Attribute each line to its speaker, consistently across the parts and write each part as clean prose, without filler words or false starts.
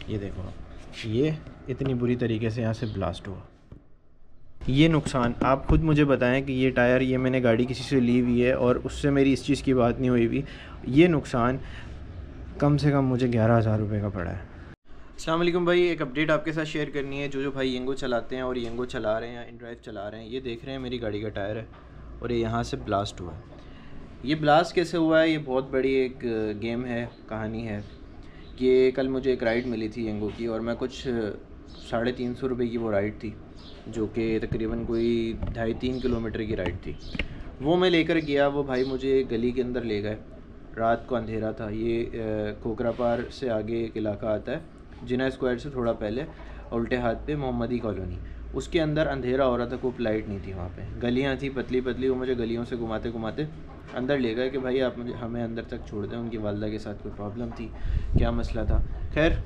Speaker 1: ये देखो, ये इतनी बुरी तरीके से यहाँ से ब्लास्ट हुआ। ये नुकसान आप ख़ुद मुझे बताएं कि ये टायर, ये मैंने गाड़ी किसी से ली हुई है और उससे मेरी इस चीज़ की बात नहीं हुई हुई। ये नुकसान कम से कम मुझे 11,000 रुपये का पड़ा है। अस्सलाम वालेकुम भाई, एक अपडेट आपके साथ शेयर करनी है। जो भाई येंगो चलाते हैं और येंगो चला रहे हैं या इनड्राइव चला रहे हैं, ये देख रहे हैं मेरी गाड़ी का टायर है और ये यहाँ से ब्लास्ट हुआ है। ये ब्लास्ट कैसे हुआ है, ये बहुत बड़ी एक गेम है, कहानी है। ये कल मुझे एक राइड मिली थी येंगो की और मैं कुछ 350 रुपये की वो राइड थी, जो कि तकरीबन कोई 2.5-3 किलोमीटर की राइड थी। वो मैं लेकर गया, वो भाई मुझे गली के अंदर ले गए। रात को अंधेरा था। ये खोखरापार से आगे एक इलाका आता है, जिना स्क्वायर से थोड़ा पहले उल्टे हाथ पे मोहम्मदी कॉलोनी, उसके अंदर अंधेरा हो रहा था, कोई लाइट नहीं थी वहाँ पे। गलियाँ थी पतली पतली, वो मुझे गलियों से घुमाते घुमाते अंदर ले गए कि भाई आप मुझे हमें अंदर तक छोड़ दें। उनकी वालदा के साथ कोई प्रॉब्लम थी, क्या मसला था, खैर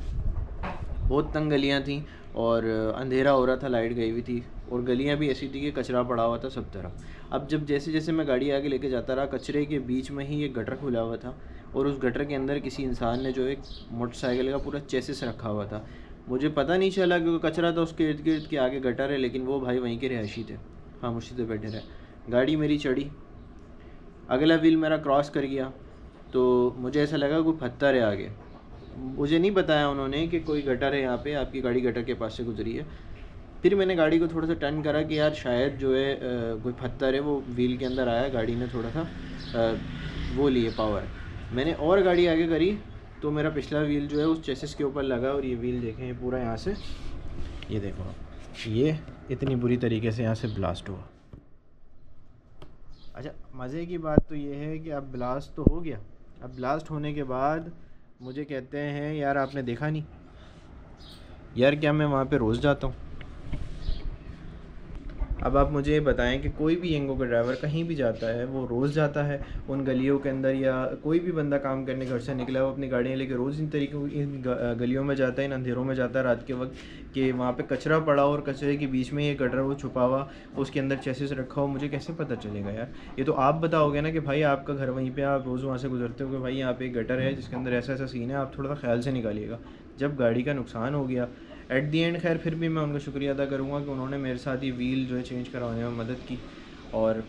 Speaker 1: बहुत तंग गलियाँ थी और अंधेरा हो रहा था, लाइट गई हुई थी और गलियाँ भी ऐसी थी कि कचरा पड़ा हुआ था सब तरफ। अब जब जैसे जैसे मैं गाड़ी आगे लेके जाता रहा, कचरे के बीच में ही एक गटर खुला हुआ था और उस गटर के अंदर किसी इंसान ने जो एक मोटरसाइकिल का पूरा चेसिस रखा हुआ था। मुझे पता नहीं चला क्योंकि कचरा था उसके इर्द गिर्द के, आगे गटर है, लेकिन वो भाई वहीं के रिहायशी थे, खामोशी से बैठे रहे। गाड़ी मेरी चढ़ी, अगला व्हील मेरा क्रॉस कर गया तो मुझे ऐसा लगा कोई पत्थर है आगे। मुझे नहीं बताया उन्होंने कि कोई गटर है यहाँ पे, आपकी गाड़ी गटर के पास से गुजरी है। फिर मैंने गाड़ी को थोड़ा सा टर्न करा कि यार शायद जो है कोई पत्थर है, वो व्हील के अंदर आया, गाड़ी ने थोड़ा सा वो लिए पावर। मैंने और गाड़ी आगे करी तो मेरा पिछला व्हील जो है उस चेसिस के ऊपर लगा और ये व्हील देखें, ये पूरा यहाँ से, ये देखो, ये इतनी बुरी तरीके से यहाँ से ब्लास्ट हुआ। अच्छा, मज़े की बात तो ये है कि अब ब्लास्ट तो हो गया। अब ब्लास्ट होने के बाद मुझे कहते हैं यार आपने देखा नहीं। यार क्या मैं वहाँ पे रोज़ जाता हूँ? अब आप मुझे ये बताएं कि कोई भी येंगो का ड्राइवर कहीं भी जाता है, वो रोज़ जाता है उन गलियों के अंदर, या कोई भी बंदा काम करने घर से निकला है, वो अपनी गाड़ियाँ लेके रोज़ इन तरीक़ों इन गलियों में जाता है, इन अंधेरों में जाता है रात के वक्त, कि वहाँ पे कचरा पड़ा और कचरे के बीच में ये गटर वो छुपा हुआ, उसके अंदर चेसिस रखा हो। मुझे कैसे पता चलेगा यार? ये तो आप बताओगे ना कि भाई आपका घर वहीं पर, आप रोज़ वहाँ से गुजरते हो कि भाई यहाँ पर एक गटर है जिसके अंदर ऐसा ऐसा सीन है, आप थोड़ा सा ख्याल से निकालिएगा। जब गाड़ी का नुकसान हो गया एट दी एंड, खैर फिर भी मैं उनका शुक्रिया अदा करूँगा कि उन्होंने मेरे साथ ही व्हील जो है चेंज करवाने में मदद की और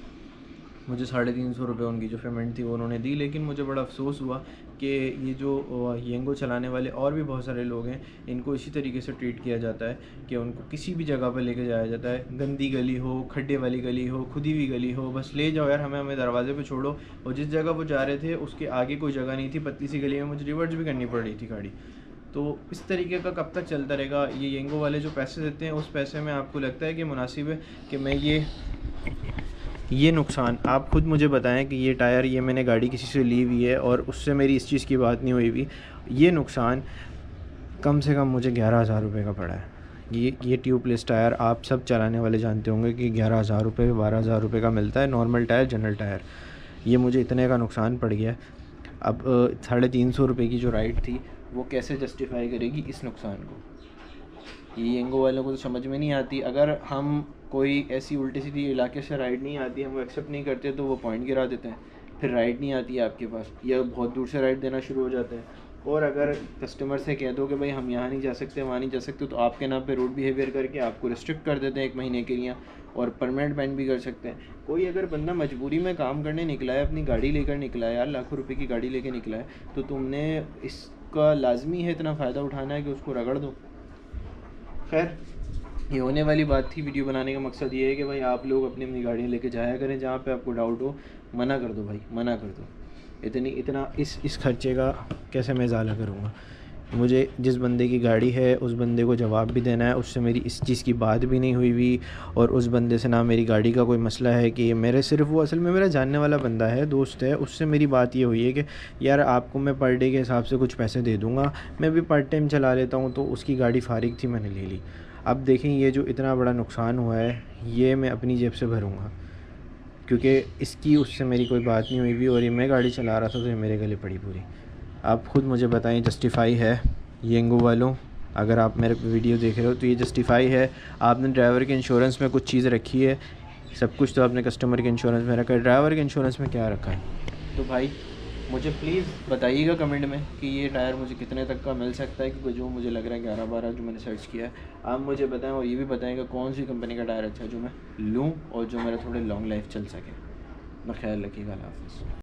Speaker 1: मुझे 350 रुपये उनकी जो पेमेंट थी वो उन्होंने दी। लेकिन मुझे बड़ा अफसोस हुआ कि ये जो येंगो चलाने वाले और भी बहुत सारे लोग हैं, इनको इसी तरीके से ट्रीट किया जाता है कि उनको किसी भी जगह पर लेके जाया जाता है। गंदी गली हो, खड्डे वाली गली हो, खुदी हुई गली हो, बस ले जाओ यार, हमें दरवाजे पे छोड़ो। और जिस जगह वो जा रहे थे उसके आगे कोई जगह नहीं थी, पतली सी गली में मुझे रिवर्स भी करनी पड़ रही थी गाड़ी। तो इस तरीके का कब तक चलता रहेगा? ये येंगो वाले जो पैसे देते हैं, उस पैसे में आपको लगता है कि मुनासिब है कि मैं ये नुकसान आप ख़ुद मुझे बताएं कि ये टायर, ये मैंने गाड़ी किसी से ली हुई है और उससे मेरी इस चीज़ की बात नहीं हुई हुई। ये नुकसान कम से कम मुझे 11,000 रुपये का पड़ा है। ये ट्यूबलेस टायर आप सब चलाने वाले जानते होंगे कि 11,000 रुपये 12,000 रुपये का मिलता है, नॉर्मल टायर, जनरल टायर। ये मुझे इतने का नुकसान पड़ गया। अब 350 रुपये की जो राइड थी वो कैसे जस्टिफाई करेगी इस नुकसान को? ये येंगो वालों को तो समझ में नहीं आती। अगर हम कोई ऐसी उल्टी सीधी इलाके से राइड नहीं आती, हम एक्सेप्ट नहीं करते, तो वो पॉइंट गिरा देते हैं, फिर राइड नहीं आती है आपके पास, या बहुत दूर से राइड देना शुरू हो जाते हैं। और अगर कस्टमर से कह दो कि भाई हम यहाँ नहीं जा सकते, वहाँ नहीं जा सकते, तो आपके नाम पे रूड बिहेवियर करके आपको रिस्ट्रिक्ट कर देते हैं 1 महीने के लिए, और परमानेंट बैन भी कर सकते हैं। कोई अगर बंदा मजबूरी में काम करने निकला है, अपनी गाड़ी लेकर निकला है, यार लाखों रुपए की गाड़ी लेकर निकला है, तो तुमने इसका लाजमी है इतना फ़ायदा उठाना है कि उसको रगड़ दो। खैर, ये होने वाली बात थी। वीडियो बनाने का मकसद ये है कि भाई आप लोग अपनी अपनी गाड़ियाँ लेके जाया करें, जहाँ पे आपको डाउट हो मना कर दो भाई, मना कर दो। इतना इस खर्चे का कैसे मैं इजाला करूँगा? मुझे जिस बंदे की गाड़ी है उस बंदे को जवाब भी देना है, उससे मेरी इस चीज़ की बात भी नहीं हुई हुई, और उस बंदे से ना मेरी गाड़ी का कोई मसला है कि मेरे सिर्फ वो असल में मेरा जानने वाला बंदा है, दोस्त है, उससे मेरी बात ये हुई है कि यार आपको मैं पर डे के हिसाब से कुछ पैसे दे दूँगा, मैं भी पार्ट टाइम चला लेता हूँ। तो उसकी गाड़ी फारिग थी, मैंने ले ली। अब देखें, ये जो इतना बड़ा नुकसान हुआ है ये मैं अपनी जेब से भरूँगा, क्योंकि इसकी उससे मेरी कोई बात नहीं हुई हुई और ये मैं गाड़ी चला रहा था तो ये मेरे गले पड़ी पूरी। आप ख़ुद मुझे बताएं, जस्टिफाई है येंगो वालों? अगर आप मेरे वीडियो देख रहे हो तो ये जस्टिफाई है? आपने ड्राइवर के इंश्योरेंस में कुछ चीज़ रखी है, सब कुछ तो आपने कस्टमर के इंश्योरेंस में रखा है, ड्राइवर के इंश्योरेंस में क्या रखा है? तो भाई मुझे प्लीज़ बताइएगा कमेंट में कि ये टायर मुझे कितने तक का मिल सकता है, क्योंकि जो मुझे लग रहा है 11-12 जो मैंने सर्च किया है। आप मुझे बताएं और ये भी बताएं कि कौन सी कंपनी का टायर अच्छा है जो मैं लूँ और जो मेरा थोड़े लॉन्ग लाइफ चल सके। अपना ख्याल रखिएगा, अल्लाह हाफ़िज़।